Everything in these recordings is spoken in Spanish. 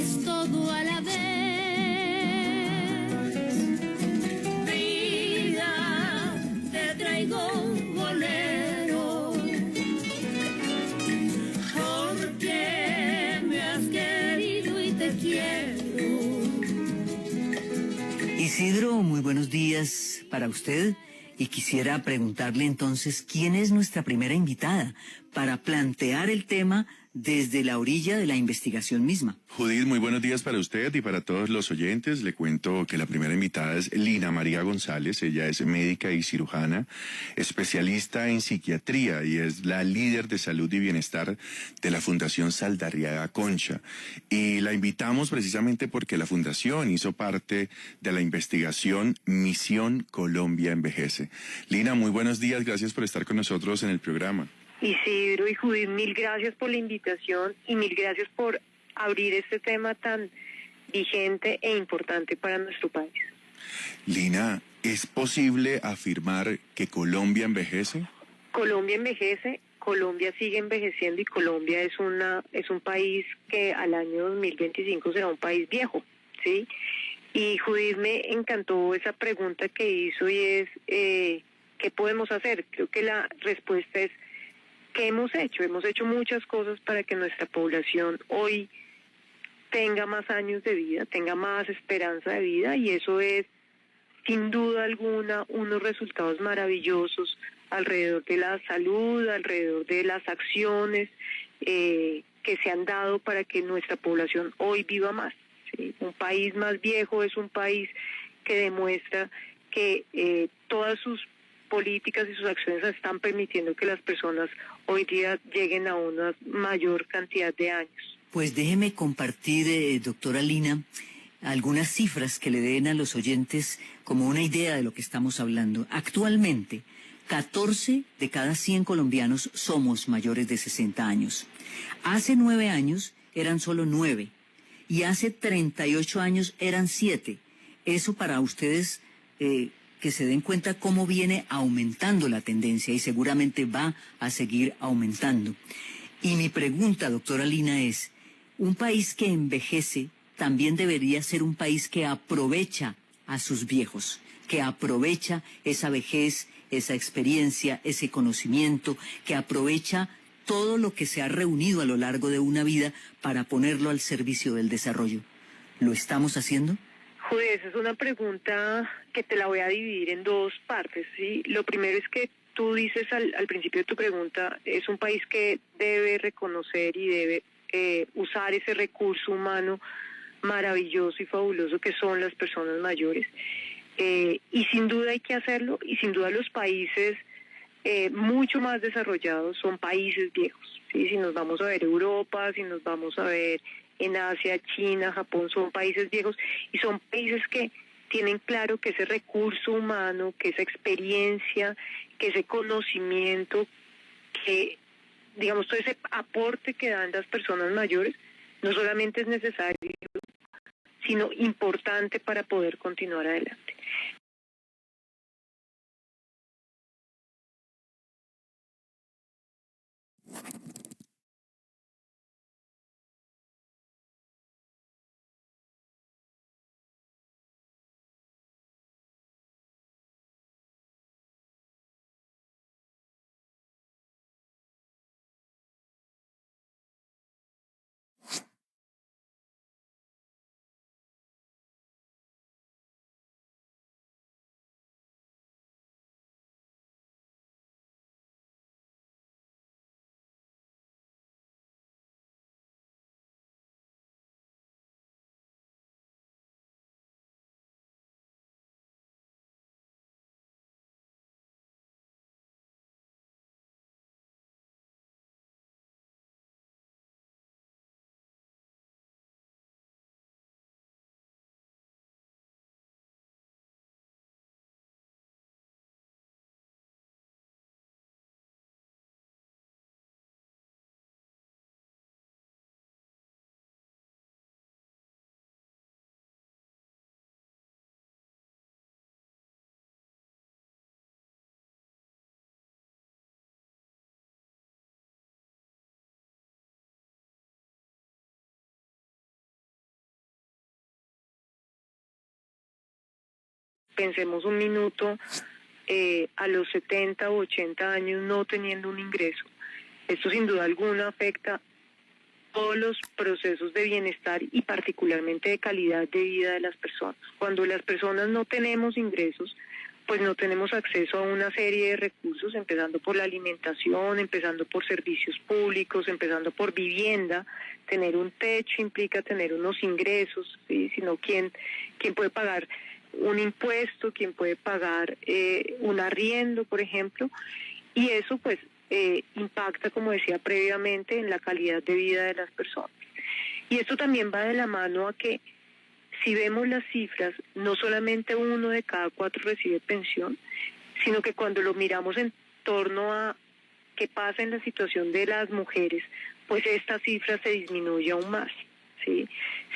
es todo a la vez. Vida, te traigo un bolero, porque me has querido y te quiero. Isidro, muy buenos días para usted. Y quisiera preguntarle entonces, ¿quién es nuestra primera invitada para plantear el tema desde la orilla de la investigación misma? Judith, muy buenos días para usted y para todos los oyentes. Le cuento que la primera invitada es Lina María González. Ella es médica y cirujana, especialista en psiquiatría y es la líder de salud y bienestar de la Fundación Saldarriaga Concha. Y la invitamos precisamente porque la Fundación hizo parte de la investigación Misión Colombia Envejece. Lina, muy buenos días. Gracias por estar con nosotros en el programa. Isidro y Judith, mil gracias por la invitación y mil gracias por abrir este tema tan vigente e importante para nuestro país. Lina, ¿es posible afirmar que Colombia envejece? Colombia envejece, Colombia sigue envejeciendo y Colombia es un país que al año 2025 será un país viejo, ¿sí? Y Judith, me encantó esa pregunta que hizo y es, ¿qué podemos hacer? Creo que la respuesta es, ¿qué hemos hecho? Hemos hecho muchas cosas para que nuestra población hoy tenga más años de vida, tenga más esperanza de vida, y eso es, sin duda alguna, unos resultados maravillosos alrededor de la salud, alrededor de las acciones que se han dado para que nuestra población hoy viva más, ¿sí? Un país más viejo es un país que demuestra que todas sus políticas y sus acciones están permitiendo que las personas hoy día lleguen a una mayor cantidad de años. Pues déjeme compartir, doctora Lina, algunas cifras que le den a los oyentes como una idea de lo que estamos hablando. Actualmente, 14 de cada 100 colombianos somos mayores de 60 años. Hace 9 años eran solo 9 y hace 38 años eran 7. Eso para ustedes, que se den cuenta cómo viene aumentando la tendencia y seguramente va a seguir aumentando. Y mi pregunta, doctora Lina, es, un país que envejece también debería ser un país que aprovecha a sus viejos, que aprovecha esa vejez, esa experiencia, ese conocimiento, que aprovecha todo lo que se ha reunido a lo largo de una vida para ponerlo al servicio del desarrollo. ¿Lo estamos haciendo? Judith, esa es una pregunta que te la voy a dividir en dos partes, ¿sí? Lo primero es que tú dices al principio de tu pregunta, es un país que debe reconocer y debe usar ese recurso humano maravilloso y fabuloso que son las personas mayores. Y sin duda hay que hacerlo, y sin duda los países mucho más desarrollados son países viejos, ¿sí? Si nos vamos a ver Europa, si nos vamos a ver en Asia, China, Japón, son países viejos y son países que tienen claro que ese recurso humano, que esa experiencia, que ese conocimiento, que digamos todo ese aporte que dan las personas mayores, no solamente es necesario, sino importante para poder continuar adelante. pensemos un minuto, a los 70 o 80 años no teniendo un ingreso. Esto sin duda alguna afecta todos los procesos de bienestar y particularmente de calidad de vida de las personas. Cuando las personas no tenemos ingresos, pues no tenemos acceso a una serie de recursos, empezando por la alimentación, empezando por servicios públicos, empezando por vivienda. Tener un techo implica tener unos ingresos, ¿sí? Sino ¿quién puede pagar un impuesto? ¿Quién puede pagar un arriendo, por ejemplo? Y eso pues impacta, como decía previamente, en la calidad de vida de las personas. Y esto también va de la mano a que si vemos las cifras, no solamente 1 de cada 4 recibe pensión, sino que cuando lo miramos en torno a qué pasa en la situación de las mujeres, pues esta cifra se disminuye aún más, ¿sí?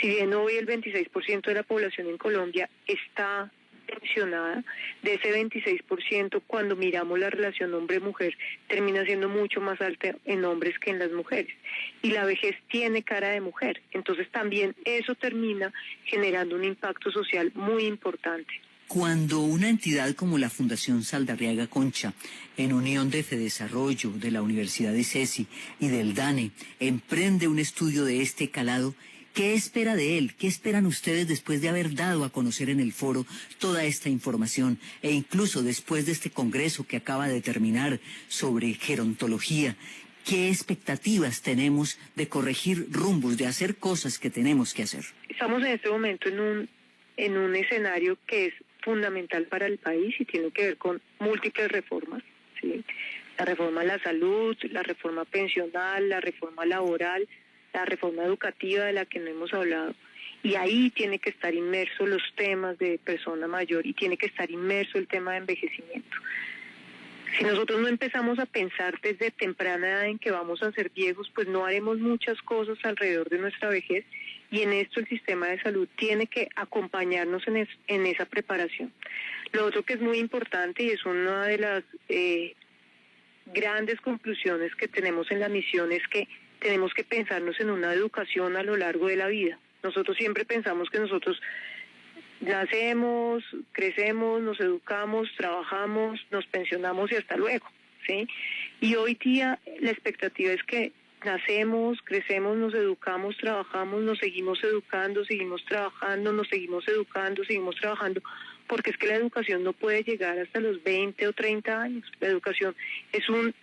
Si bien hoy el 26% de la población en Colombia está pensionada, de ese 26%, cuando miramos la relación hombre-mujer, termina siendo mucho más alta en hombres que en las mujeres. Y la vejez tiene cara de mujer, entonces también eso termina generando un impacto social muy importante. Cuando una entidad como la Fundación Saldarriaga Concha, en unión de Fedesarrollo, de la Universidad de ICESI y del DANE, emprende un estudio de este calado, ¿qué espera de él? ¿Qué esperan ustedes después de haber dado a conocer en el foro toda esta información e incluso después de este congreso que acaba de terminar sobre gerontología? ¿Qué expectativas tenemos de corregir rumbos, de hacer cosas que tenemos que hacer? Estamos en este momento en un escenario que es fundamental para el país y tiene que ver con múltiples reformas, ¿sí? La reforma a la salud, la reforma pensional, la reforma laboral, la reforma educativa de la que no hemos hablado, y ahí tiene que estar inmerso los temas de persona mayor y tiene que estar inmerso el tema de envejecimiento. Si nosotros no empezamos a pensar desde temprana edad en que vamos a ser viejos, pues no haremos muchas cosas alrededor de nuestra vejez, y en esto el sistema de salud tiene que acompañarnos en esa preparación. Lo otro que es muy importante y es una de las grandes conclusiones que tenemos en la misión es que tenemos que pensarnos en una educación a lo largo de la vida. Nosotros siempre pensamos que nosotros nacemos, crecemos, nos educamos, trabajamos, nos pensionamos y hasta luego, ¿sí? Y hoy día la expectativa es que nacemos, crecemos, nos educamos, trabajamos, nos seguimos educando, seguimos trabajando, nos seguimos educando, seguimos trabajando, porque es que la educación no puede llegar hasta los 20 o 30 años. La educación es un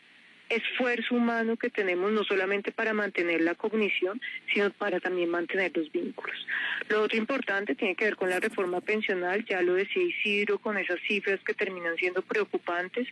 esfuerzo humano que tenemos no solamente para mantener la cognición, sino para también mantener los vínculos. Lo otro importante tiene que ver con la reforma pensional, ya lo decía Isidro, con esas cifras que terminan siendo preocupantes,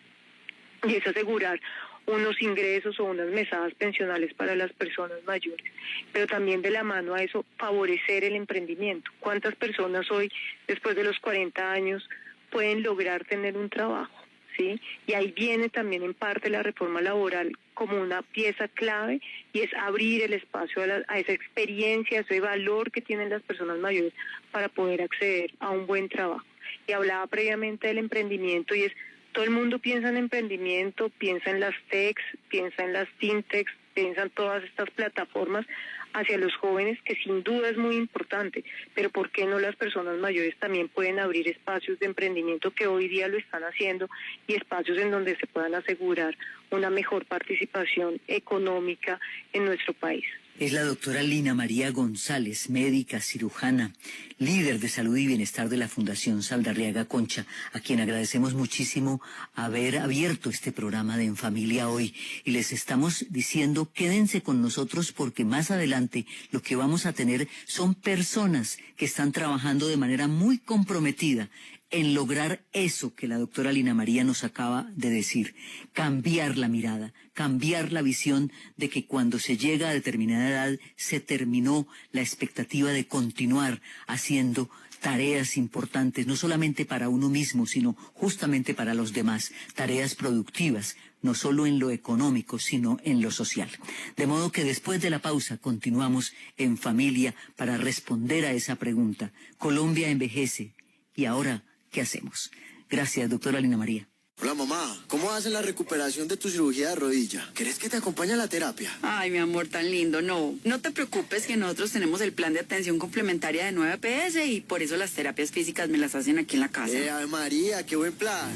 y es asegurar unos ingresos o unas mesadas pensionales para las personas mayores, pero también de la mano a eso favorecer el emprendimiento. ¿Cuántas personas hoy, después de los 40 años, pueden lograr tener un trabajo? ¿Sí? Y ahí viene también en parte la reforma laboral como una pieza clave, y es abrir el espacio a esa experiencia, a ese valor que tienen las personas mayores para poder acceder a un buen trabajo. Y hablaba previamente del emprendimiento, y es todo el mundo piensa en emprendimiento, piensa en las techs, piensa en las fintechs, piensa en todas estas plataformas hacia los jóvenes, que sin duda es muy importante, pero ¿por qué no las personas mayores también pueden abrir espacios de emprendimiento que hoy día lo están haciendo, y espacios en donde se puedan asegurar una mejor participación económica en nuestro país? Es la doctora Lina María González, médica cirujana, líder de salud y bienestar de la Fundación Saldarriaga Concha, a quien agradecemos muchísimo haber abierto este programa de En Familia hoy. Y les estamos diciendo, quédense con nosotros, porque más adelante lo que vamos a tener son personas que están trabajando de manera muy comprometida en lograr eso que la doctora Lina María nos acaba de decir: cambiar la mirada, cambiar la visión de que cuando se llega a determinada edad se terminó la expectativa de continuar haciendo tareas importantes, no solamente para uno mismo, sino justamente para los demás, tareas productivas, no solo en lo económico, sino en lo social. De modo que después de la pausa continuamos En Familia para responder a esa pregunta. Colombia envejece, y ahora, ¿qué hacemos? Gracias, doctora Lina María. Hola mamá, ¿cómo vas en la recuperación de tu cirugía de rodilla? ¿Querés que te acompañe a la terapia? Ay, mi amor, tan lindo. No te preocupes que nosotros tenemos el plan de atención complementaria de 9 PS y por eso las terapias físicas me las hacen aquí en la casa. Ave María, qué buen plan.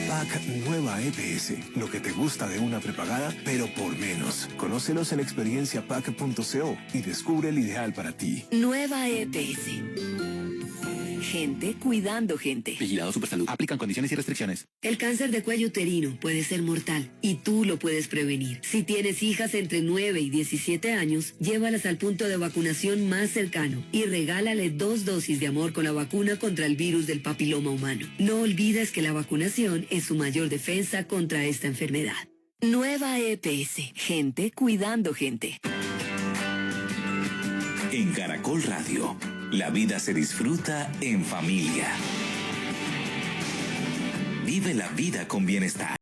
PAC Nueva EPS, lo que te gusta de una prepagada, pero por menos. Conócelos en experienciapac.co y descubre el ideal para ti. Nueva EPS. Gente cuidando gente. Vigilado Supersalud. Aplican condiciones y restricciones. El cáncer de cuello uterino puede ser mortal y tú lo puedes prevenir. Si tienes hijas entre 9 y 17 años, llévalas al punto de vacunación más cercano y regálale 2 dosis de amor con la vacuna contra el virus del papiloma humano. No olvides que la vacunación es su mayor defensa contra esta enfermedad. Nueva EPS. Gente cuidando gente. En Caracol Radio, la vida se disfruta en familia. Vive la vida con bienestar.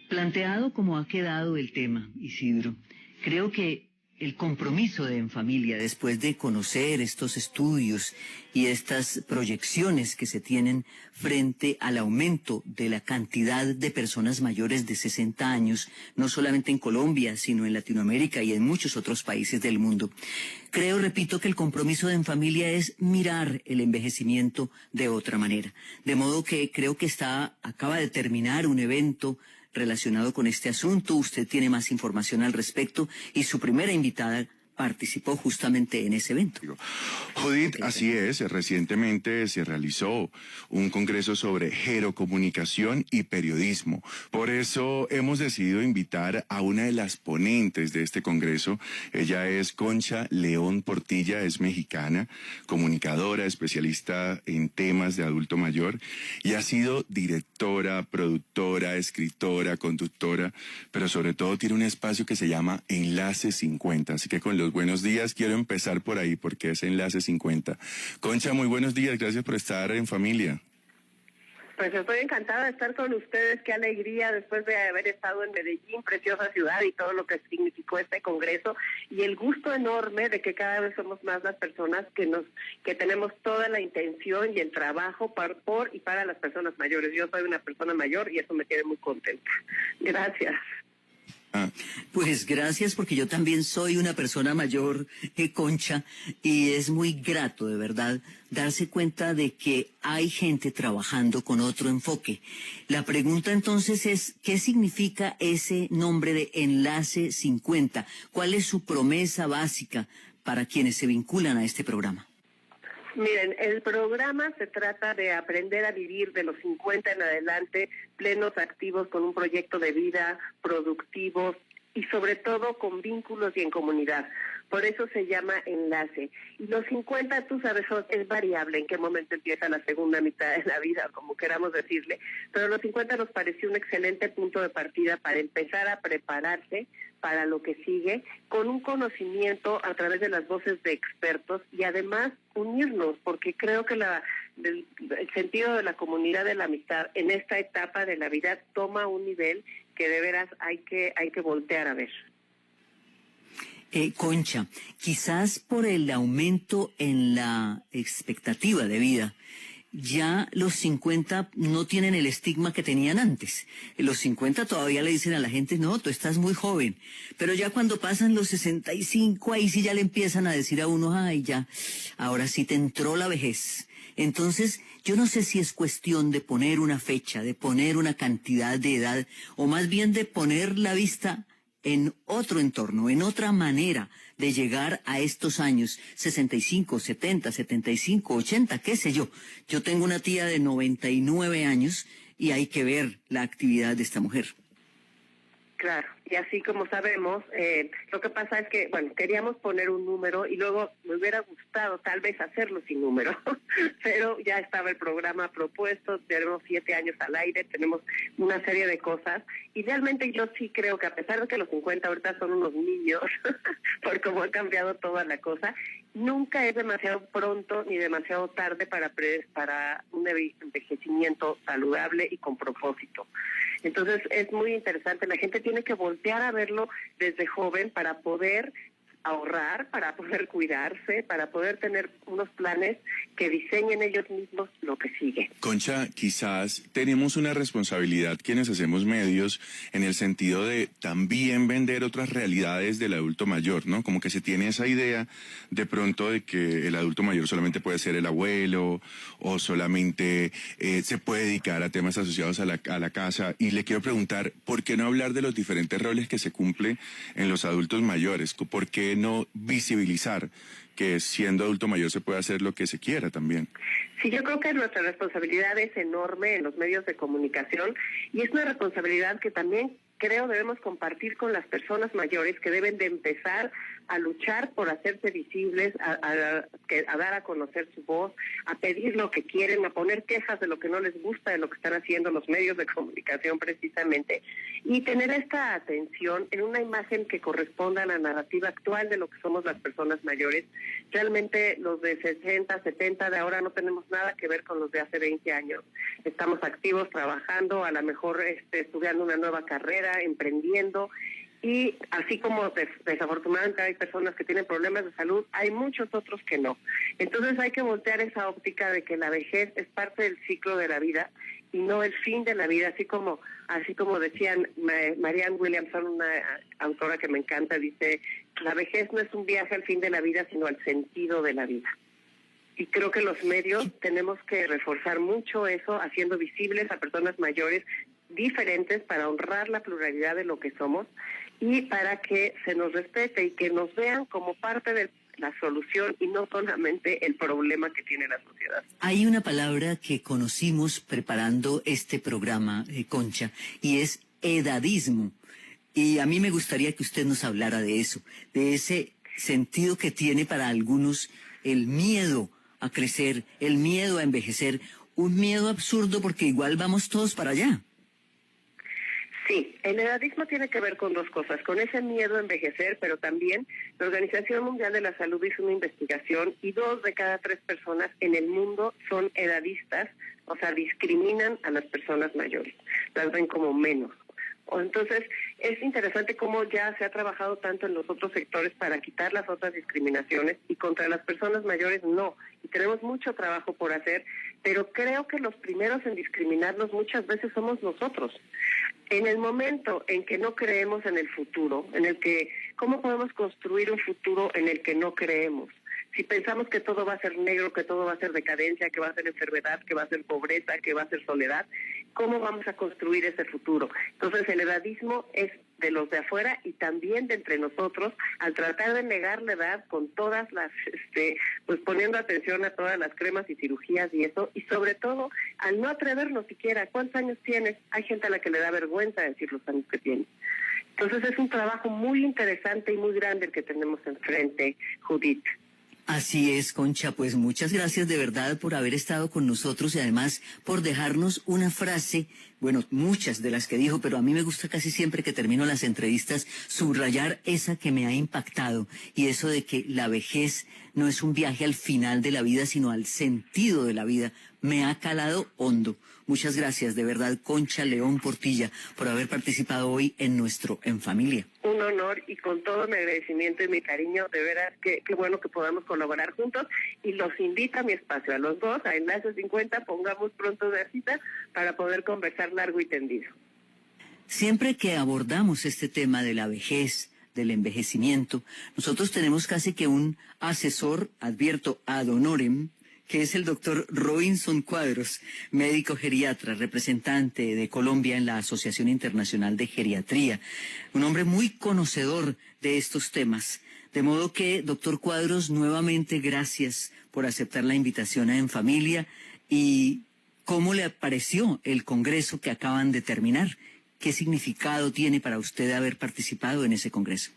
Planteado como ha quedado el tema, Isidro, creo que el compromiso de En Familia, después de conocer estos estudios y estas proyecciones que se tienen frente al aumento de la cantidad de personas mayores de 60 años, no solamente en Colombia, sino en Latinoamérica y en muchos otros países del mundo, creo, repito, que el compromiso de En Familia es mirar el envejecimiento de otra manera. De modo que creo que acaba de terminar un evento relacionado con este asunto. Usted tiene más información al respecto y su primera invitada participó justamente en ese evento. Judith, así es, recientemente se realizó un congreso sobre gerocomunicación y periodismo. Por eso hemos decidido invitar a una de las ponentes de este congreso. Ella es Concha León Portilla, es mexicana, comunicadora, especialista en temas de adulto mayor y ha sido directora, productora, escritora, conductora, pero sobre todo tiene un espacio que se llama Enlace 50, así que con los buenos días quiero empezar por ahí porque es Enlace 50. Concha, muy buenos días, gracias por estar en Familia. Pues estoy encantada de estar con ustedes, qué alegría después de haber estado en Medellín, preciosa ciudad, y todo lo que significó este congreso, y el gusto enorme de que cada vez somos más las personas que tenemos toda la intención y el trabajo por y para las personas mayores. Yo soy una persona mayor y eso me tiene muy contenta. Gracias. Pues gracias, porque yo también soy una persona mayor, Concha, y es muy grato, de verdad, darse cuenta de que hay gente trabajando con otro enfoque. La pregunta entonces es, ¿qué significa ese nombre de Enlace 50? ¿Cuál es su promesa básica para quienes se vinculan a este programa? Miren, el programa se trata de aprender a vivir de los 50 en adelante, plenos, activos, con un proyecto de vida, productivos, y sobre todo con vínculos y en comunidad. Por eso se llama enlace. Y los 50, tú sabes, es variable en qué momento empieza la segunda mitad de la vida, como queramos decirle, pero los 50 nos pareció un excelente punto de partida para empezar a prepararse para lo que sigue, con un conocimiento a través de las voces de expertos y además unirnos, porque creo que el sentido de la comunidad, de la amistad en esta etapa de la vida toma un nivel que de veras hay que voltear a ver. Concha, quizás por el aumento en la expectativa de vida, ya los 50 no tienen el estigma que tenían antes. Los 50 todavía le dicen a la gente, no, tú estás muy joven. Pero ya cuando pasan los 65, ahí sí ya le empiezan a decir a uno, ay, ya, ahora sí te entró la vejez. Entonces, yo no sé si es cuestión de poner una fecha, de poner una cantidad de edad, o más bien de poner la vista en otro entorno, en otra manera de llegar a estos años, 65, 70, 75, 80, qué sé yo. Yo tengo una tía de 99 años y hay que ver la actividad de esta mujer. Claro, y así como sabemos, lo que pasa es que, bueno, queríamos poner un número y luego me hubiera gustado tal vez hacerlo sin número, pero ya estaba el programa propuesto, tenemos 7 años al aire, tenemos una serie de cosas y realmente yo sí creo que a pesar de que los 50 ahorita son unos niños, por cómo ha cambiado toda la cosa, nunca es demasiado pronto ni demasiado tarde para un envejecimiento saludable y con propósito. Entonces es muy interesante, la gente tiene que voltear a verlo desde joven para poder ahorrar, para poder cuidarse, para poder tener unos planes que diseñen ellos mismos lo que sigue. Concha, quizás tenemos una responsabilidad quienes hacemos medios en el sentido de también vender otras realidades del adulto mayor, ¿no? Como que se tiene esa idea de pronto de que el adulto mayor solamente puede ser el abuelo o solamente se puede dedicar a temas asociados a la casa. Y le quiero preguntar, ¿por qué no hablar de los diferentes roles que se cumplen en los adultos mayores? ¿Por qué no visibilizar que siendo adulto mayor se puede hacer lo que se quiera también? Sí, yo creo que nuestra responsabilidad es enorme en los medios de comunicación y es una responsabilidad que también creo debemos compartir con las personas mayores que deben de empezar a luchar por hacerse visibles, a dar a conocer su voz, a pedir lo que quieren, a poner quejas de lo que no les gusta de lo que están haciendo los medios de comunicación precisamente, y tener esta atención en una imagen que corresponda a la narrativa actual de lo que somos las personas mayores. Realmente los de 60, 70 de ahora no tenemos nada que ver con los de hace 20 años. Estamos activos, trabajando, a lo mejor estudiando una nueva carrera, emprendiendo. Y así como desafortunadamente hay personas que tienen problemas de salud, hay muchos otros que no. Entonces hay que voltear esa óptica de que la vejez es parte del ciclo de la vida y no el fin de la vida, así como decían Marianne Williamson, una autora que me encanta, dice, la vejez no es un viaje al fin de la vida, sino al sentido de la vida. Y creo que los medios tenemos que reforzar mucho eso, haciendo visibles a personas mayores diferentes para honrar la pluralidad de lo que somos y para que se nos respete y que nos vean como parte de la solución y no solamente el problema que tiene la sociedad. Hay una palabra que conocimos preparando este programa, Concha, y es edadismo. Y a mí me gustaría que usted nos hablara de eso, de ese sentido que tiene para algunos el miedo a crecer, el miedo a envejecer, un miedo absurdo porque igual vamos todos para allá. Sí, el edadismo tiene que ver con dos cosas, con ese miedo a envejecer, pero también la Organización Mundial de la Salud hizo una investigación y 2 de cada 3 personas en el mundo son edadistas, o sea, discriminan a las personas mayores, las ven como menos. Entonces, es interesante cómo ya se ha trabajado tanto en los otros sectores para quitar las otras discriminaciones y contra las personas mayores no. Y tenemos mucho trabajo por hacer, pero creo que los primeros en discriminarnos muchas veces somos nosotros. En el momento en que no creemos en el futuro, en el que, ¿cómo podemos construir un futuro en el que no creemos? Si pensamos que todo va a ser negro, que todo va a ser decadencia, que va a ser enfermedad, que va a ser pobreza, que va a ser soledad, ¿cómo vamos a construir ese futuro? Entonces el edadismo es de los de afuera y también de entre nosotros, al tratar de negar la edad con todas las, pues poniendo atención a todas las cremas y cirugías y eso, y sobre todo al no atrevernos siquiera, ¿cuántos años tienes? Hay gente a la que le da vergüenza decir los años que tiene. Entonces es un trabajo muy interesante y muy grande el que tenemos enfrente, Judith. Así es, Concha, pues muchas gracias de verdad por haber estado con nosotros y además por dejarnos una frase, bueno, muchas de las que dijo, pero a mí me gusta casi siempre que termino las entrevistas subrayar esa que me ha impactado y eso de que la vejez no es un viaje al final de la vida, sino al sentido de la vida. Me ha calado hondo. Muchas gracias, de verdad, Concha León Portilla, por haber participado hoy en nuestro En Familia. Un honor y con todo mi agradecimiento y mi cariño, de veras, qué bueno que podamos colaborar juntos y los invito a mi espacio, a los dos, a Enlace 50, pongamos pronto una cita para poder conversar largo y tendido. Siempre que abordamos este tema de la vejez, del envejecimiento, nosotros tenemos casi que un asesor, advierto ad honorem, que es el doctor Robinson Cuadros, médico geriatra, representante de Colombia en la Asociación Internacional de Geriatría, un hombre muy conocedor de estos temas. De modo que, doctor Cuadros, nuevamente gracias por aceptar la invitación a En Familia. ¿Y cómo le pareció el congreso que acaban de terminar? ¿Qué significado tiene para usted haber participado en ese congreso?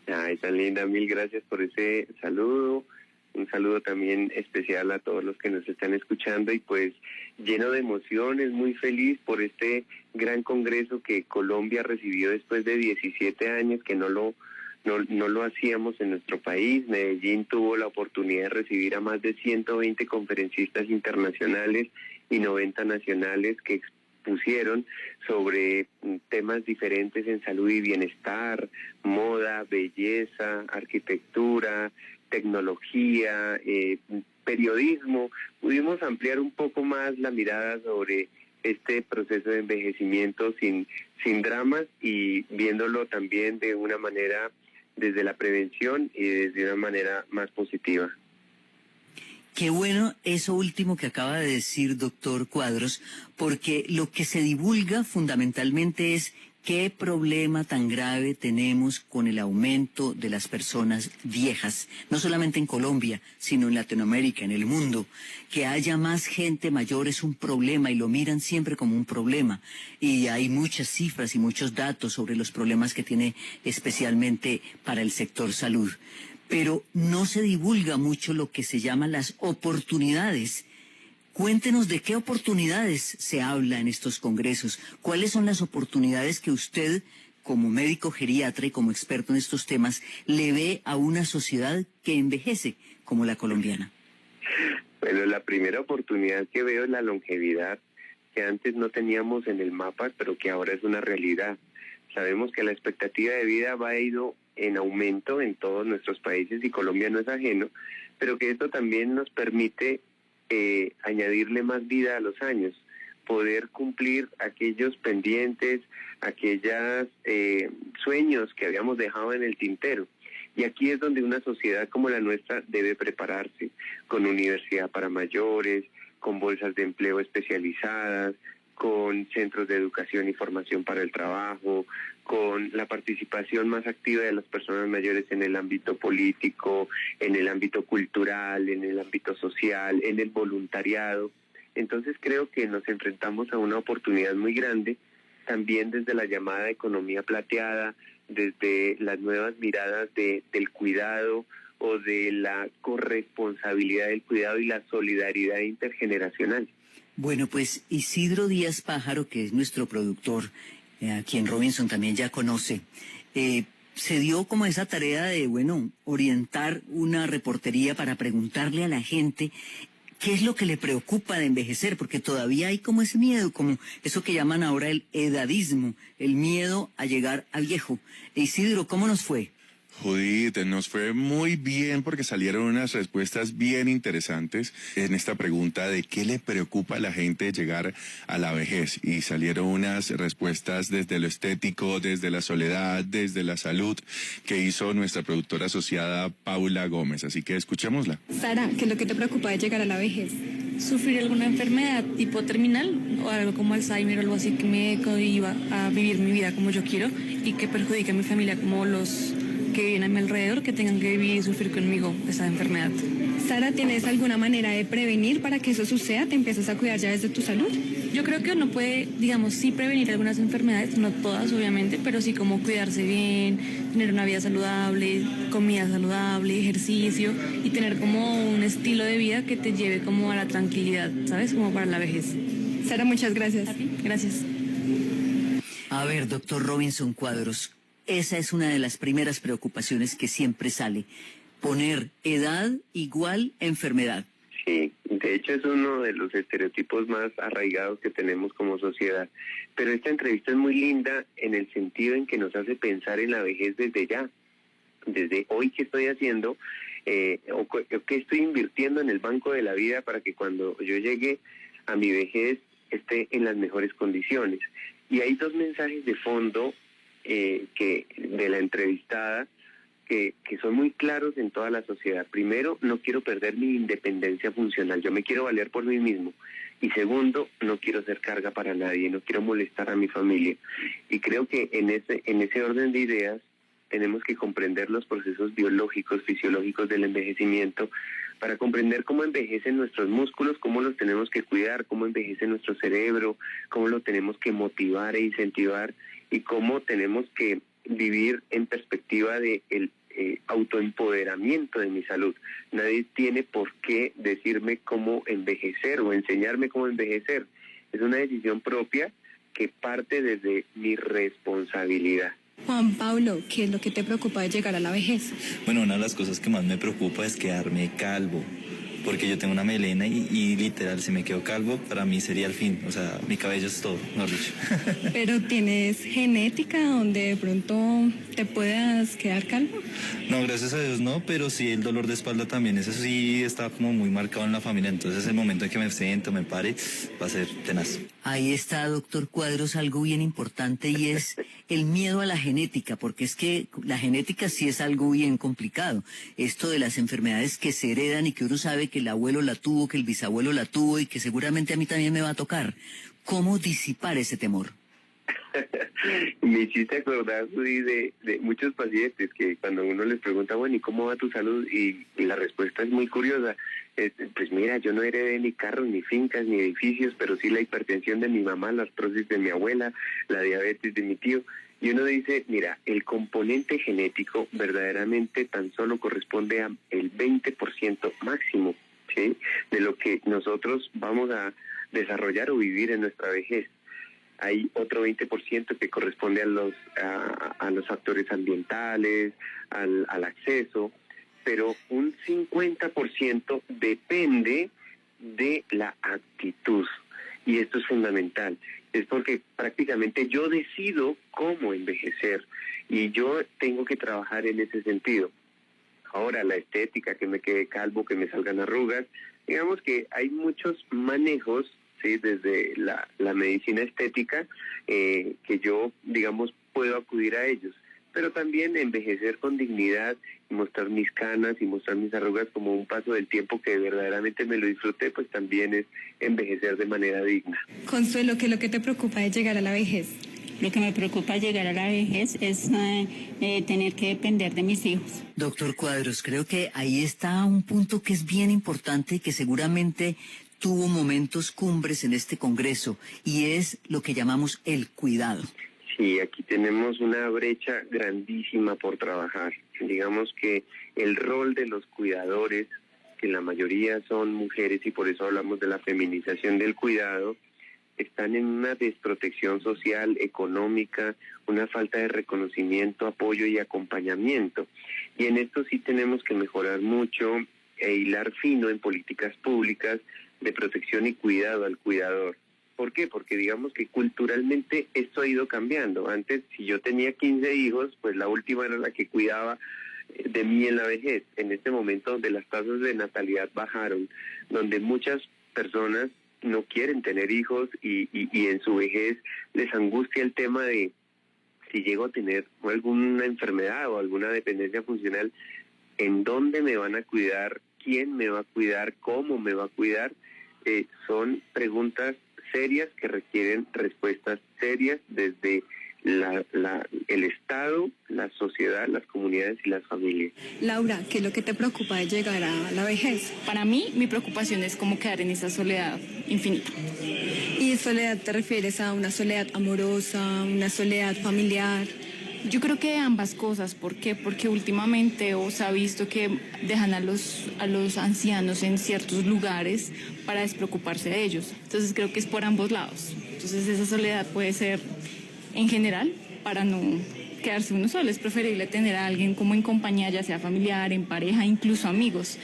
Ay, tan linda, mil gracias por ese saludo. Un saludo también especial a todos los que nos están escuchando y pues lleno de emociones, muy feliz por este gran congreso que Colombia recibió después de 17 años que no lo hacíamos en nuestro país. Medellín tuvo la oportunidad de recibir a más de 120 conferencistas internacionales y 90 nacionales que expusieron sobre temas diferentes en salud y bienestar, moda, belleza, arquitectura, tecnología, periodismo. Pudimos ampliar un poco más la mirada sobre este proceso de envejecimiento sin dramas y viéndolo también de una manera desde la prevención y desde una manera más positiva. Qué bueno eso último que acaba de decir, doctor Cuadros, porque lo que se divulga fundamentalmente es qué problema tan grave tenemos con el aumento de las personas viejas, no solamente en Colombia, sino en Latinoamérica, en el mundo. Que haya más gente mayor es un problema y lo miran siempre como un problema. Y hay muchas cifras y muchos datos sobre los problemas que tiene especialmente para el sector salud. Pero no se divulga mucho lo que se llama las oportunidades. Cuéntenos de qué oportunidades se habla en estos congresos. ¿Cuáles son las oportunidades que usted, como médico geriatra y como experto en estos temas, le ve a una sociedad que envejece como la colombiana? Bueno, la primera oportunidad que veo es la longevidad, que antes no teníamos en el mapa, pero que ahora es una realidad. Sabemos que la expectativa de vida ha ido en aumento en todos nuestros países y Colombia no es ajeno, pero que esto también nos permite añadirle más vida a los años, poder cumplir aquellos pendientes, aquellos sueños que habíamos dejado en el tintero. Y aquí es donde una sociedad como la nuestra debe prepararse, con universidad para mayores, con bolsas de empleo especializadas, con centros de educación y formación para el trabajo, con la participación más activa de las personas mayores en el ámbito político, en el ámbito cultural, en el ámbito social, en el voluntariado. Entonces creo que nos enfrentamos a una oportunidad muy grande, también desde la llamada economía plateada, desde las nuevas miradas del cuidado o de la corresponsabilidad del cuidado y la solidaridad intergeneracional. Bueno, pues Isidro Díaz Pájaro, que es nuestro productor, a quien Robinson también ya conoce, se dio como esa tarea de, orientar una reportería para preguntarle a la gente qué es lo que le preocupa de envejecer, porque todavía hay como ese miedo, como eso que llaman ahora el edadismo, el miedo a llegar a viejo. Isidro, ¿cómo nos fue? Judith, nos fue muy bien porque salieron unas respuestas bien interesantes en esta pregunta de qué le preocupa a la gente llegar a la vejez. Y salieron unas respuestas desde lo estético, desde la soledad, desde la salud, que hizo nuestra productora asociada Paula Gómez. Así que escuchémosla. Sara, ¿qué es lo que te preocupa de llegar a la vejez? ¿Sufrir alguna enfermedad tipo terminal o algo como Alzheimer o algo así que me cohiba a vivir mi vida como yo quiero y que perjudique a mi familia como los que viven a mi alrededor, que tengan que vivir y sufrir conmigo esa enfermedad? Sara, ¿tienes alguna manera de prevenir para que eso suceda? ¿Te empiezas a cuidar ya desde tu salud? Yo creo que uno puede, digamos, sí prevenir algunas enfermedades, no todas obviamente, pero sí como cuidarse bien, tener una vida saludable, comida saludable, ejercicio y tener como un estilo de vida que te lleve como a la tranquilidad, ¿sabes? Como para la vejez. Sara, muchas gracias. A ti, gracias. A ver, doctor Robinson Cuadros, esa es una de las primeras preocupaciones que siempre sale. Poner edad igual enfermedad. Sí, de hecho es uno de los estereotipos más arraigados que tenemos como sociedad. Pero esta entrevista es muy linda en el sentido en que nos hace pensar en la vejez desde ya. Desde hoy, ¿qué estoy haciendo? O qué estoy invirtiendo en el banco de la vida para que cuando yo llegue a mi vejez esté en las mejores condiciones. Y hay dos mensajes de fondo que de la entrevistada que son muy claros en toda la sociedad. Primero, no quiero perder mi independencia funcional, yo me quiero valer por mí mismo. Y segundo, no quiero ser carga para nadie, no quiero molestar a mi familia. Y creo que en ese orden de ideas tenemos que comprender los procesos biológicos, fisiológicos del envejecimiento, para comprender cómo envejecen nuestros músculos, cómo los tenemos que cuidar, cómo envejece nuestro cerebro, cómo lo tenemos que motivar e incentivar y cómo tenemos que vivir en perspectiva de el autoempoderamiento de mi salud. Nadie tiene por qué decirme cómo envejecer o enseñarme cómo envejecer. Es una decisión propia que parte desde mi responsabilidad. Juan Pablo, ¿qué es lo que te preocupa de llegar a la vejez? Bueno, una de las cosas que más me preocupa es quedarme calvo, porque yo tengo una melena y literal, si me quedo calvo, para mí sería el fin. O sea, mi cabello es todo, mejor dicho. ¿Pero tienes genética donde de pronto te puedas quedar calvo? No, gracias a Dios no, pero sí el dolor de espalda también, eso sí está como muy marcado en la familia, entonces el momento en que me siento, me pare, va a ser tenaz. Ahí está, doctor Cuadros, algo bien importante y es el miedo a la genética, porque es que la genética sí es algo bien complicado. Esto de las enfermedades que se heredan y que uno sabe que el abuelo la tuvo, que el bisabuelo la tuvo y que seguramente a mí también me va a tocar. ¿Cómo disipar ese temor? Me hiciste acordar, Judy, de muchos pacientes que cuando uno les pregunta, bueno, ¿y cómo va tu salud? Y la respuesta es muy curiosa. Pues mira, yo no heredé ni carros, ni fincas, ni edificios, pero sí la hipertensión de mi mamá, la artrosis de mi abuela, la diabetes de mi tío. Y uno dice, mira, el componente genético verdaderamente tan solo corresponde al 20% máximo, ¿sí?, de lo que nosotros vamos a desarrollar o vivir en nuestra vejez. Hay otro 20% que corresponde a los factores ambientales, al acceso, pero un 50% depende de la actitud. Y esto es fundamental. Es porque prácticamente yo decido cómo envejecer y yo tengo que trabajar en ese sentido. Ahora, la estética, que me quede calvo, que me salgan arrugas, digamos que hay muchos manejos, ¿sí?, desde la medicina estética, que yo, digamos, puedo acudir a ellos. Pero también envejecer con dignidad y mostrar mis canas y mostrar mis arrugas como un paso del tiempo que verdaderamente me lo disfruté, pues también es envejecer de manera digna. Consuelo, ¿qué es lo que te preocupa de llegar a la vejez? Lo que me preocupa de llegar a la vejez es tener que depender de mis hijos. Doctor Cuadros, creo que ahí está un punto que es bien importante y que seguramente tuvo momentos cumbres en este Congreso, y es lo que llamamos el cuidado. Sí, aquí tenemos una brecha grandísima por trabajar. Digamos que el rol de los cuidadores, que la mayoría son mujeres y por eso hablamos de la feminización del cuidado, están en una desprotección social, económica, una falta de reconocimiento, apoyo y acompañamiento. Y en esto sí tenemos que mejorar mucho e hilar fino en políticas públicas de protección y cuidado al cuidador. ¿Por qué? Porque digamos que culturalmente esto ha ido cambiando. Antes, si yo tenía 15 hijos, pues la última era la que cuidaba de mí en la vejez. En este momento donde las tasas de natalidad bajaron, donde muchas personas no quieren tener hijos y en su vejez les angustia el tema de si llego a tener alguna enfermedad o alguna dependencia funcional, ¿en dónde me van a cuidar? ¿Quién me va a cuidar? ¿Cómo me va a cuidar? Son preguntas serias que requieren respuestas serias desde el Estado, la sociedad, las comunidades y las familias. Laura, ¿qué es lo que te preocupa de llegar a la vejez? Para mí, mi preocupación es cómo quedar en esa soledad infinita. ¿Y soledad te refieres a una soledad amorosa, una soledad familiar? Yo creo que ambas cosas. ¿Por qué? Porque últimamente se ha visto que dejan a los ancianos en ciertos lugares para despreocuparse de ellos. Entonces creo que es por ambos lados. Entonces esa soledad puede ser en general para no quedarse uno solo. Es preferible tener a alguien como en compañía, ya sea familiar, en pareja, incluso amigos,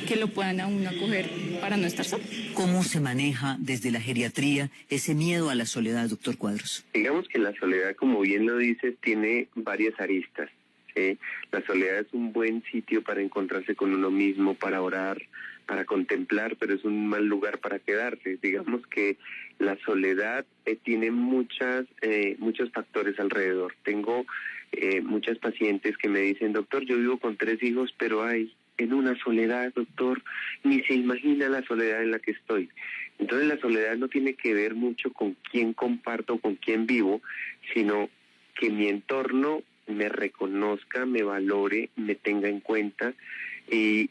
que lo puedan a uno acoger para no estar solo. ¿Cómo se maneja desde la geriatría ese miedo a la soledad, doctor Cuadros? Digamos que la soledad, como bien lo dices, tiene varias aristas, ¿sí? La soledad es un buen sitio para encontrarse con uno mismo, para orar, para contemplar, pero es un mal lugar para quedarse. Digamos que la soledad tiene muchos factores alrededor. Tengo muchas pacientes que me dicen, doctor, yo vivo con 3 hijos, pero en una soledad, doctor, ni se imagina la soledad en la que estoy. Entonces la soledad no tiene que ver mucho con quién comparto, con quién vivo, sino que mi entorno me reconozca, me valore, me tenga en cuenta y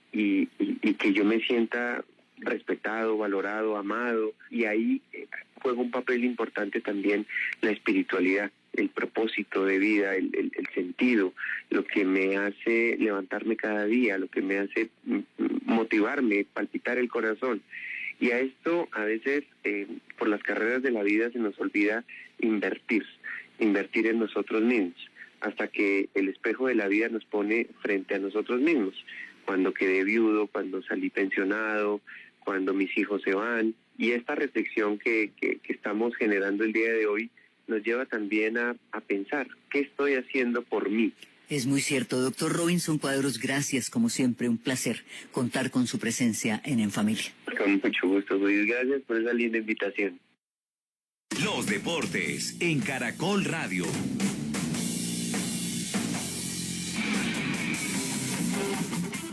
que yo me sienta respetado, valorado, amado. Y ahí juega un papel importante también la espiritualidad, el propósito de vida, el sentido, lo que me hace levantarme cada día, lo que me hace motivarme, palpitar el corazón. Y a esto a veces por las carreras de la vida se nos olvida invertir en nosotros mismos, hasta que el espejo de la vida nos pone frente a nosotros mismos. Cuando quedé viudo, cuando salí pensionado, cuando mis hijos se van. Y esta reflexión que estamos generando el día de hoy nos lleva también a pensar, ¿qué estoy haciendo por mí? Es muy cierto, doctor Robinson Cuadros, gracias, como siempre, un placer contar con su presencia en Familia. Con mucho gusto, Luis, gracias por esa linda invitación. Los deportes en Caracol Radio.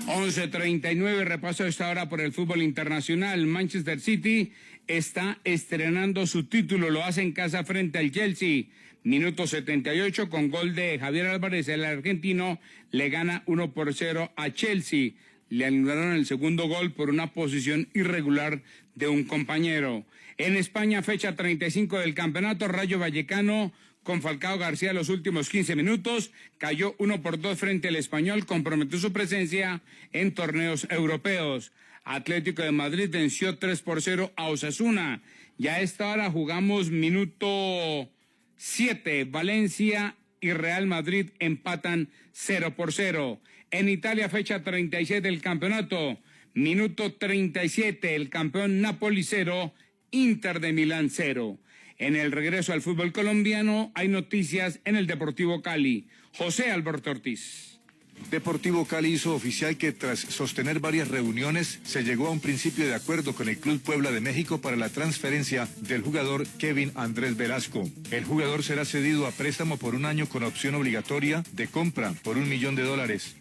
...11:39, repaso a esta hora por el fútbol internacional. Manchester City está estrenando su título, lo hace en casa frente al Chelsea. Minuto 78, con gol de Javier Álvarez, el argentino le gana 1-0 a Chelsea. Le anularon el segundo gol por una posición irregular de un compañero. En España, fecha 35 del campeonato, Rayo Vallecano con Falcao García los últimos 15 minutos, cayó 1-2 frente al Español, comprometió su presencia en torneos europeos. Atlético de Madrid venció 3-0 a Osasuna. Ya a esta hora jugamos minuto 7, Valencia y Real Madrid empatan 0-0. En Italia, fecha 36 del campeonato, minuto 37, el campeón Napoli 0, Inter de Milán 0. En el regreso al fútbol colombiano hay noticias en el Deportivo Cali. José Alberto Ortiz. Deportivo Cali hizo oficial que tras sostener varias reuniones se llegó a un principio de acuerdo con el Club Puebla de México para la transferencia del jugador Kevin Andrés Velasco. El jugador será cedido a préstamo por 1 año con opción obligatoria de compra por $1 millón.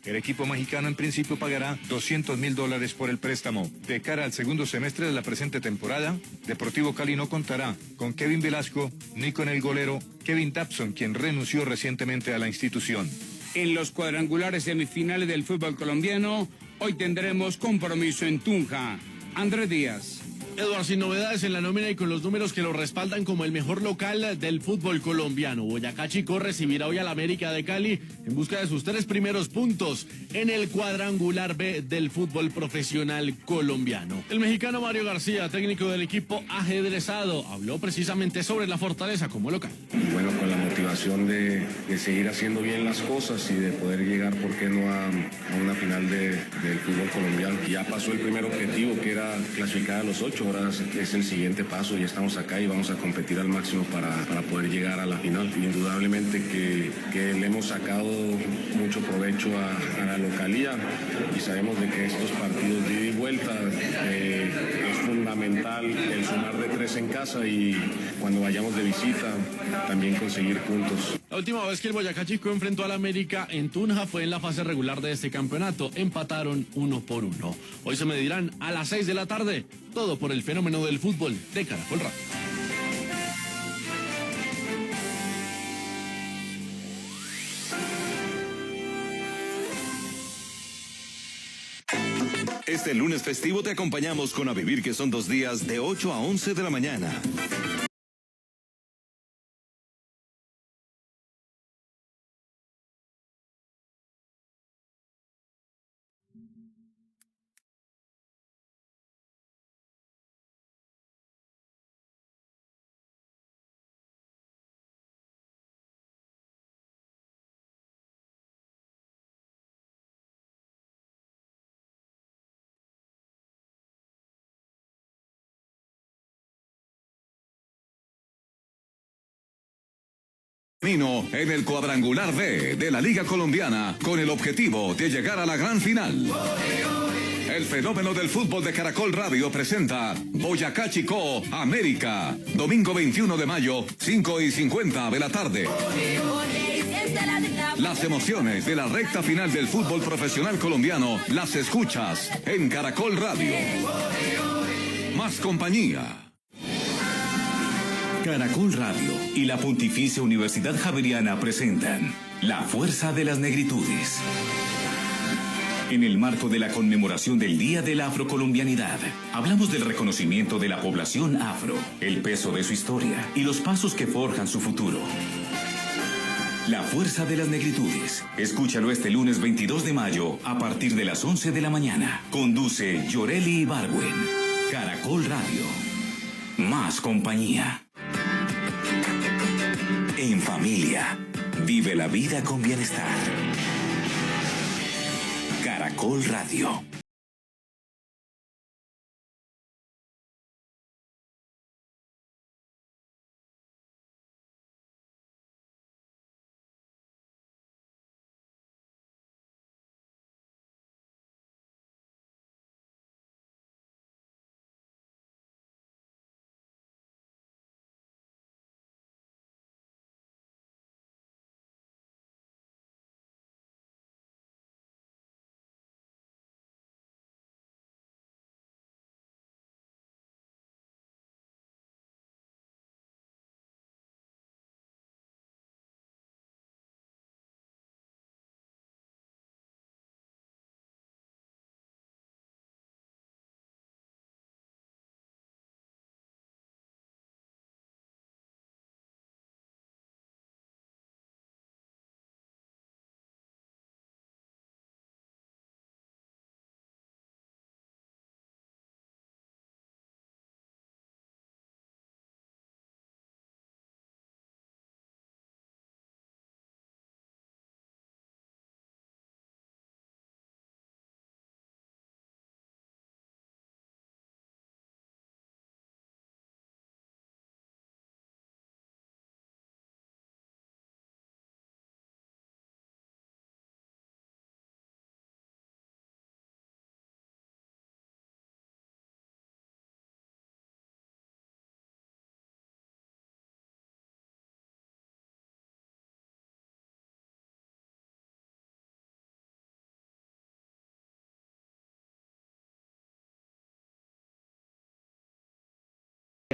El equipo mexicano en principio pagará $200,000 por el préstamo. De cara al segundo semestre de la presente temporada, Deportivo Cali no contará con Kevin Velasco ni con el golero Kevin Tapson, quien renunció recientemente a la institución. En los cuadrangulares semifinales del fútbol colombiano, hoy tendremos compromiso en Tunja. Andrés Díaz. Eduardo, sin novedades en la nómina y con los números que lo respaldan como el mejor local del fútbol colombiano. Boyacá Chicó recibirá hoy al América de Cali en busca de sus 3 primeros puntos en el cuadrangular B del fútbol profesional colombiano. El mexicano Mario García, técnico del equipo ajedrezado, habló precisamente sobre la fortaleza como local. Bueno, con la motivación de seguir haciendo bien las cosas y de poder llegar, ¿por qué no?, a una final del fútbol colombiano. Ya pasó el primer objetivo, que era clasificar a los 8. Ahora es el siguiente paso y estamos acá y vamos a competir al máximo para poder llegar a la final. Indudablemente que le hemos sacado mucho provecho a la localía y sabemos de que estos partidos de ida y vuelta es fundamental el sumar de 3 en casa y cuando vayamos de visita también conseguir puntos. La última vez que el Boyacá Chicó enfrentó al América en Tunja fue en la fase regular de este campeonato. Empataron 1-1. Hoy se medirán a las 6 de la tarde. Todo por el fenómeno del fútbol de Caracol Radio. Este lunes festivo te acompañamos con A Vivir, que son 2 días de 8 a 11 de la mañana. Camino en el cuadrangular B de la Liga Colombiana con el objetivo de llegar a la gran final. El fenómeno del fútbol de Caracol Radio presenta Boyacá Chicó, América. Domingo 21 de mayo, 5:50 de la tarde. Las emociones de la recta final del fútbol profesional colombiano las escuchas en Caracol Radio. Más compañía. Caracol Radio y la Pontificia Universidad Javeriana presentan La Fuerza de las Negritudes. En el marco de la conmemoración del Día de la Afrocolombianidad, hablamos del reconocimiento de la población afro, el peso de su historia y los pasos que forjan su futuro. La Fuerza de las Negritudes. Escúchalo este lunes 22 de mayo a partir de las 11 de la mañana. Conduce Yoreli Ibargüen. Caracol Radio. Más compañía. En familia, vive la vida con bienestar. Caracol Radio.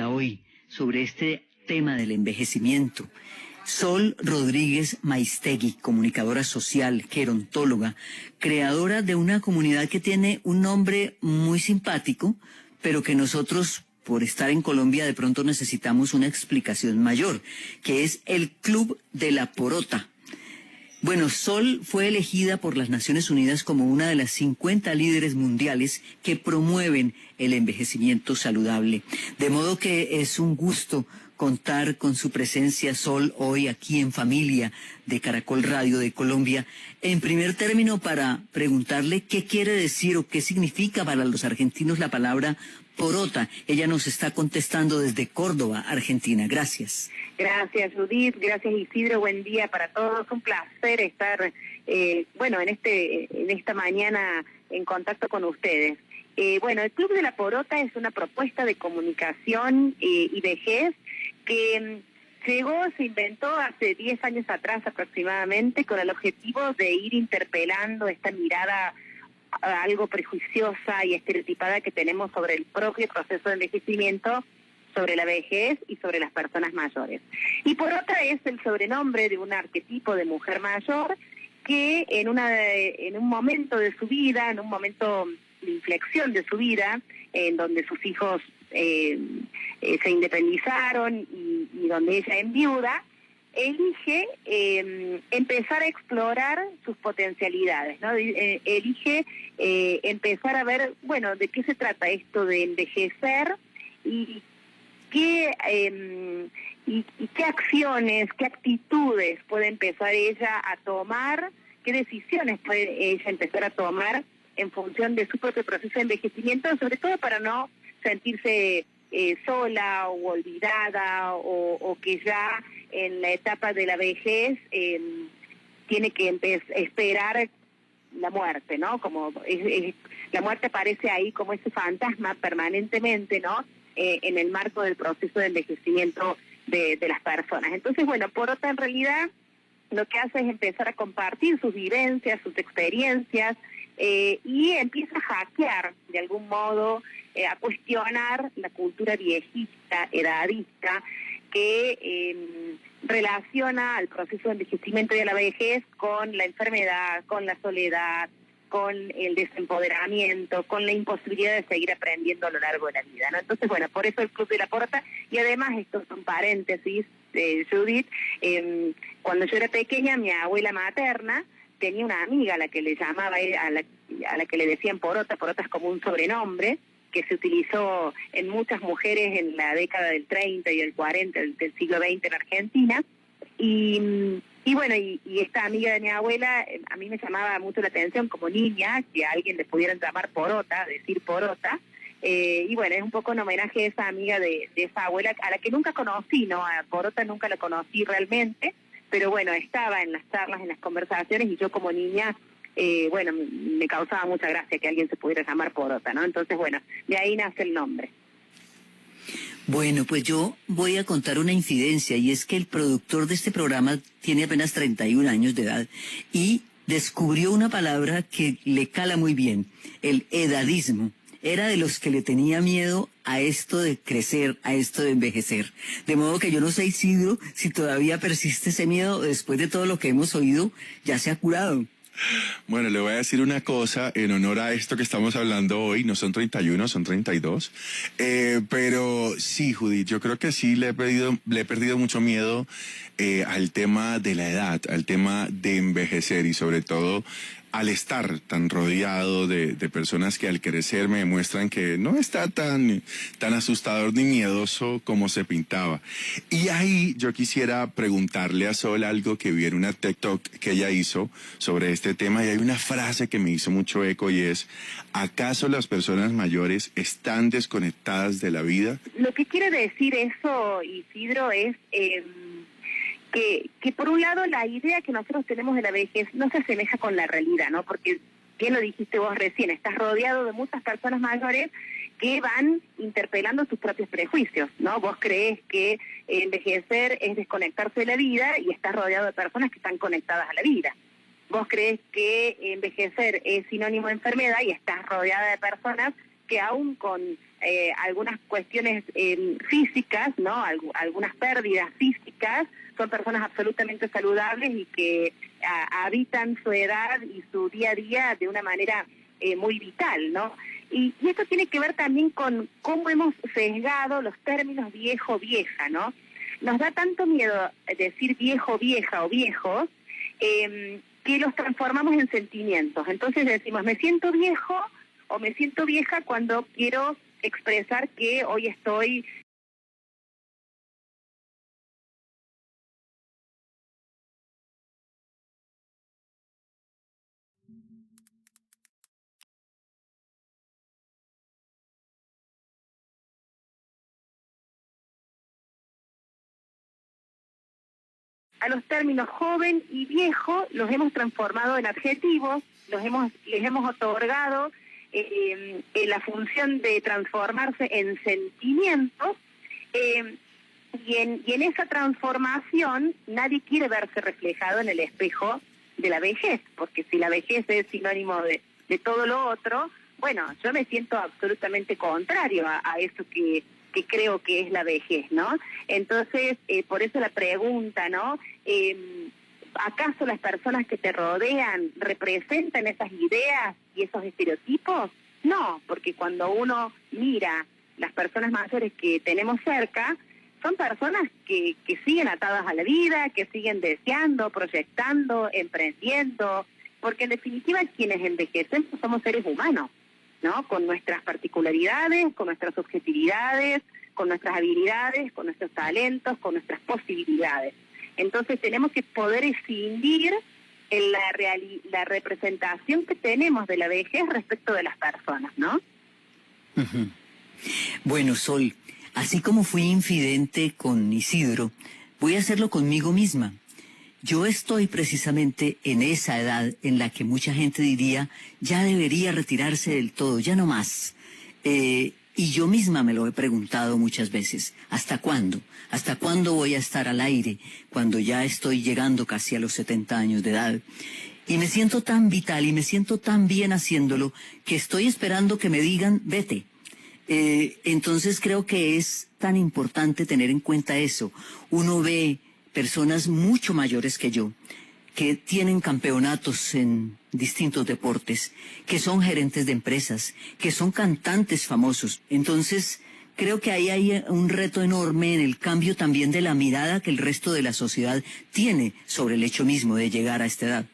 Hoy sobre este tema del envejecimiento. Sol Rodríguez Maistegui, comunicadora social, gerontóloga, creadora de una comunidad que tiene un nombre muy simpático, pero que nosotros, por estar en Colombia, de pronto necesitamos una explicación mayor, que es el Club de la Porota. Bueno, Sol fue elegida por las Naciones Unidas como una de las 50 líderes mundiales que promueven el envejecimiento saludable. De modo que es un gusto contar con su presencia, Sol, hoy aquí en Familia de Caracol Radio de Colombia. En primer término, para preguntarle qué quiere decir o qué significa para los argentinos la palabra porota. Ella nos está contestando desde Córdoba, Argentina. Gracias. Gracias, Judith. Gracias, Isidro. Buen día para todos. Un placer estar, en esta mañana en contacto con ustedes. El Club de la Porota es una propuesta de comunicación y vejez que se inventó hace 10 años atrás aproximadamente, con el objetivo de ir interpelando esta mirada algo prejuiciosa y estereotipada que tenemos sobre el propio proceso de envejecimiento, sobre la vejez y sobre las personas mayores. Y por otra es el sobrenombre de un arquetipo de mujer mayor que en un momento de su vida, en un momento inflexión de su vida, en donde sus hijos se independizaron y donde ella enviuda, elige empezar a explorar sus potencialidades, ¿no? Elige empezar a ver, bueno, de qué se trata esto de envejecer y qué acciones, qué actitudes puede empezar ella a tomar, qué decisiones puede ella empezar a tomar en función de su propio proceso de envejecimiento, sobre todo para no sentirse sola o olvidada o que ya en la etapa de la vejez tiene que esperar la muerte, ¿no? Como la muerte aparece ahí como ese fantasma permanentemente, ¿no? En el marco del proceso de envejecimiento de las personas. Entonces, bueno, Porota en realidad lo que hace es empezar a compartir sus vivencias, sus experiencias, y empieza a hackear de algún modo, a cuestionar la cultura viejista, edadista, que relaciona al proceso de envejecimiento y a la vejez con la enfermedad, con la soledad, con el desempoderamiento, con la imposibilidad de seguir aprendiendo a lo largo de la vida, ¿no? Entonces, bueno, por eso el Club de la Porota, y además, estos son paréntesis, Judith, cuando yo era pequeña, mi abuela materna tenía una amiga a la que le llamaba, a la que le decían Porota. Porota es como un sobrenombre que se utilizó en muchas mujeres en la década del 30 y del 40 del siglo XX en Argentina, y bueno, y esta amiga de mi abuela, a mí me llamaba mucho la atención como niña que a alguien le pudieran llamar Porota, decir Porota, y bueno, es un poco en homenaje a esa amiga de esa abuela, a la que nunca conocí, ¿no? A Porota nunca la conocí realmente, pero bueno, estaba en las charlas, en las conversaciones, y yo como niña, bueno, me causaba mucha gracia que alguien se pudiera llamar Porota, ¿no? Entonces, bueno, de ahí nace el nombre. Bueno, pues yo voy a contar una incidencia, y es que el productor de este programa tiene apenas 31 años de edad y descubrió una palabra que le cala muy bien, el edadismo. Era de los que le tenía miedo a esto de crecer, a esto de envejecer. De modo que yo no sé, Isidro, si todavía persiste ese miedo después de todo lo que hemos oído, ya se ha curado. Bueno, le voy a decir una cosa en honor a esto que estamos hablando hoy. No son 31, son 32. Pero sí, Judith, yo creo que sí le he perdido mucho miedo al tema de la edad, al tema de envejecer, y sobre todo al estar tan rodeado de personas que al crecer me demuestran que no está tan asustador ni miedoso como se pintaba. Y ahí yo quisiera preguntarle a Sol algo que vi en una TikTok que ella hizo sobre este tema, y hay una frase que me hizo mucho eco, y es: ¿acaso las personas mayores están desconectadas de la vida? Lo que quiere decir eso, Isidro, es que por un lado la idea que nosotros tenemos de la vejez no se asemeja con la realidad, ¿no? Porque, bien lo dijiste vos recién, estás rodeado de muchas personas mayores que van interpelando sus propios prejuicios, ¿no? Vos creés que envejecer es desconectarse de la vida, y estás rodeado de personas que están conectadas a la vida. Vos creés que envejecer es sinónimo de enfermedad, y estás rodeada de personas que aún con algunas cuestiones físicas, ¿no? Algunas pérdidas físicas, son personas absolutamente saludables y que habitan su edad y su día a día de una manera muy vital, ¿no? Y esto tiene que ver también con cómo hemos sesgado los términos viejo-vieja, ¿no? Nos da tanto miedo decir viejo-vieja o viejos que los transformamos en sentimientos. Entonces decimos, me siento viejo o me siento vieja cuando quiero expresar que hoy estoy a los términos joven y viejo los hemos transformado en adjetivos, les hemos otorgado la función de transformarse en sentimientos, y en esa transformación nadie quiere verse reflejado en el espejo de la vejez, porque si la vejez es sinónimo de todo lo otro, bueno, yo me siento absolutamente contrario a eso que creo que es la vejez, ¿no? Entonces, por eso la pregunta, ¿no? ¿Acaso las personas que te rodean representan esas ideas y esos estereotipos? No, porque cuando uno mira las personas mayores que tenemos cerca, son personas que siguen atadas a la vida, que siguen deseando, proyectando, emprendiendo, porque en definitiva quienes envejecen somos seres humanos, ¿no? Con nuestras particularidades, con nuestras subjetividades, con nuestras habilidades, con nuestros talentos, con nuestras posibilidades. Entonces tenemos que poder escindir en la representación que tenemos de la vejez respecto de las personas, ¿no? Uh-huh. Bueno, Sol, así como fui infidente con Isidro, voy a hacerlo conmigo misma. Yo estoy precisamente en esa edad en la que mucha gente diría, ya debería retirarse del todo, ya no más. Y yo misma me lo he preguntado muchas veces, ¿hasta cuándo? ¿Hasta cuándo voy a estar al aire cuando ya estoy llegando casi a los 70 años de edad? Y me siento tan vital y me siento tan bien haciéndolo que estoy esperando que me digan, vete. Entonces creo que es tan importante tener en cuenta eso. Uno ve personas mucho mayores que yo, que tienen campeonatos en distintos deportes, que son gerentes de empresas, que son cantantes famosos. Entonces, creo que ahí hay un reto enorme en el cambio también de la mirada que el resto de la sociedad tiene sobre el hecho mismo de llegar a esta edad.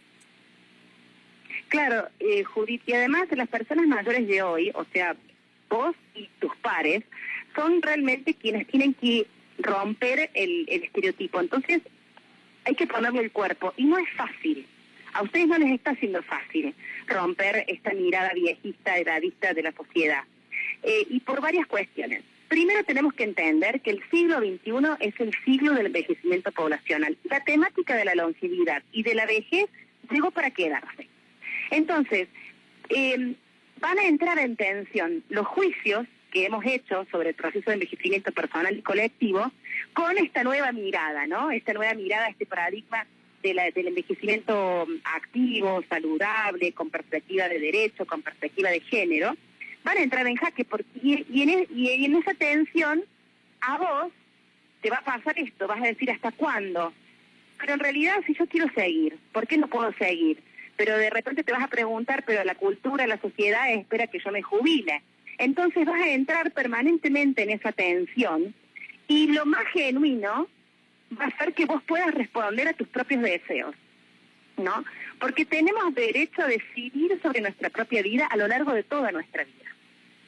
Claro, Judith, y además las personas mayores de hoy, o sea, vos y tus pares, son realmente quienes tienen que romper el estereotipo. Entonces, hay que ponerle el cuerpo, y no es fácil. A ustedes no les está siendo fácil romper esta mirada viejista, edadista de la sociedad. Y por varias cuestiones. Primero tenemos que entender que el siglo XXI es el siglo del envejecimiento poblacional. La temática de la longevidad y de la vejez llegó para quedarse. Entonces, van a entrar en tensión los juicios que hemos hecho sobre el proceso de envejecimiento personal y colectivo con esta nueva mirada, ¿no? Esta nueva mirada, este paradigma del envejecimiento activo, saludable, con perspectiva de derecho, con perspectiva de género, van a entrar en jaque y en esa tensión a vos te va a pasar esto, vas a decir ¿hasta cuándo? Pero en realidad si yo quiero seguir, ¿por qué no puedo seguir? Pero de repente te vas a preguntar, pero la cultura, la sociedad espera que yo me jubile. Entonces vas a entrar permanentemente en esa tensión y lo más genuino va a ser que vos puedas responder a tus propios deseos, ¿no? Porque tenemos derecho a decidir sobre nuestra propia vida a lo largo de toda nuestra vida,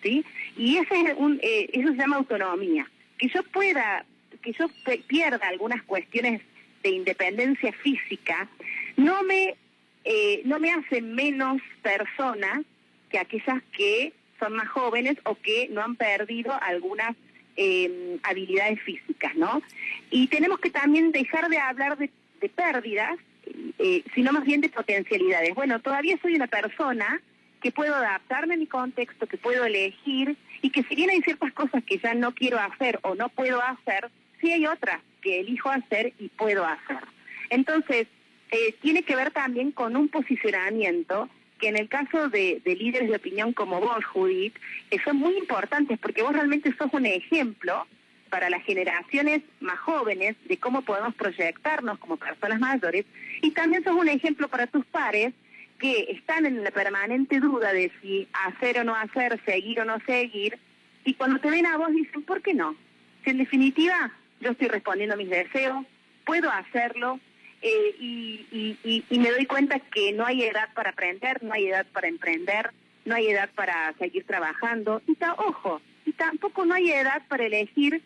¿sí? Y eso se llama autonomía. Que yo pierda algunas cuestiones de independencia física no me hace menos persona que aquellas que son más jóvenes o que no han perdido algunas habilidades físicas, ¿no? Y tenemos que también dejar de hablar de pérdidas, sino más bien de potencialidades. Bueno, todavía soy una persona que puedo adaptarme a mi contexto, que puedo elegir, y que si bien hay ciertas cosas que ya no quiero hacer o no puedo hacer, sí hay otras que elijo hacer y puedo hacer. Entonces, tiene que ver también con un posicionamiento que en el caso de líderes de opinión como vos, Judith, son muy importantes porque vos realmente sos un ejemplo para las generaciones más jóvenes de cómo podemos proyectarnos como personas mayores, y también sos un ejemplo para tus pares que están en la permanente duda de si hacer o no hacer, seguir o no seguir, y cuando te ven a vos dicen, ¿por qué no? Si en definitiva yo estoy respondiendo a mis deseos, puedo hacerlo, y me doy cuenta que no hay edad para aprender, no hay edad para emprender, no hay edad para seguir trabajando, y tampoco no hay edad para elegir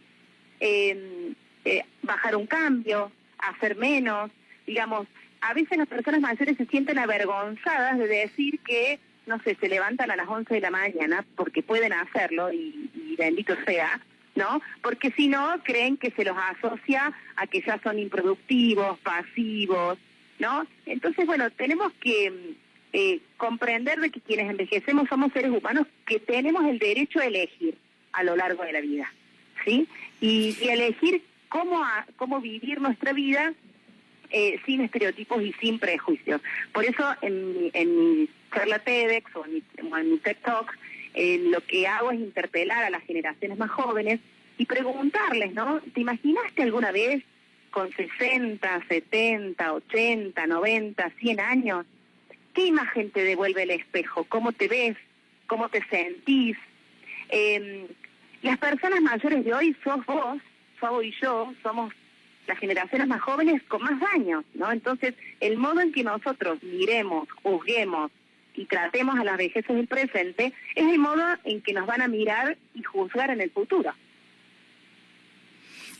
bajar un cambio, hacer menos. Digamos, a veces las personas mayores se sienten avergonzadas de decir que, no sé, se levantan a las 11 de la mañana porque pueden hacerlo y bendito sea, ¿no? Porque si no, creen que se los asocia a que ya son improductivos, pasivos, ¿no? Entonces, bueno, tenemos que comprender de que quienes envejecemos somos seres humanos que tenemos el derecho a elegir a lo largo de la vida, ¿sí? Y elegir cómo vivir nuestra vida sin estereotipos y sin prejuicios. Por eso en mi charla TEDx o en mi TED Talk, lo que hago es interpelar a las generaciones más jóvenes y preguntarles, ¿no? ¿Te imaginaste alguna vez con 60, 70, 80, 90, 100 años? ¿Qué imagen te devuelve el espejo? ¿Cómo te ves? cómo te sentís. Las personas mayores de hoy sos vos, Fabo y yo, somos las generaciones más jóvenes con más años, ¿no? Entonces, el modo en que nosotros miremos, juzguemos y tratemos a las vejeces del presente es el modo en que nos van a mirar y juzgar en el futuro.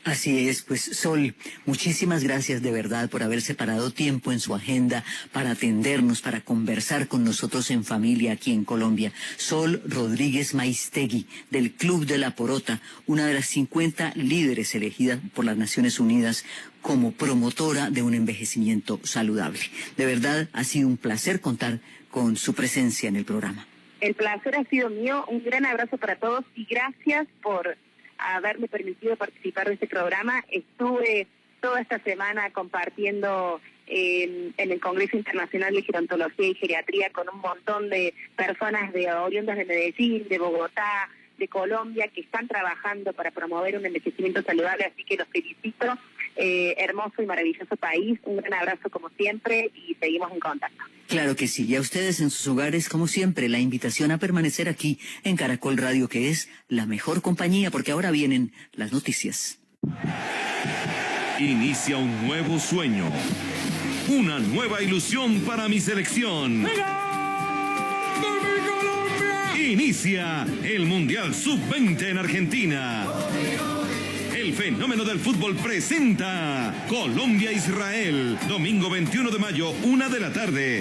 Así es, pues Sol, muchísimas gracias de verdad por haber separado tiempo en su agenda para atendernos, para conversar con nosotros en familia aquí en Colombia. Sol Rodríguez Maistegui, del Club de la Porota, una de las 50 líderes elegidas por las Naciones Unidas como promotora de un envejecimiento saludable. De verdad, ha sido un placer contar con su presencia en el programa. El placer ha sido mío, un gran abrazo para todos y gracias por haberme permitido participar de este programa. Estuve toda esta semana compartiendo en el Congreso Internacional de Gerontología y Geriatría con un montón de personas oriundas de Medellín, de Bogotá, de Colombia, que están trabajando para promover un envejecimiento saludable, así que los felicito. Hermoso y maravilloso país, un gran abrazo como siempre y seguimos en contacto. Claro que sí, y a ustedes en sus hogares, como siempre, la invitación a permanecer aquí en Caracol Radio, que es la mejor compañía, porque ahora vienen las noticias. Inicia un nuevo sueño, una nueva ilusión para mi selección. Inicia el Mundial Sub-20 en Argentina. El fenómeno del fútbol presenta Colombia-Israel, domingo 21 de mayo, 1:00 p.m.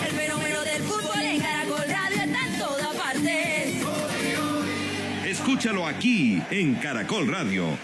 El fenómeno del fútbol en Caracol Radio está en toda parte. Escúchalo aquí en Caracol Radio.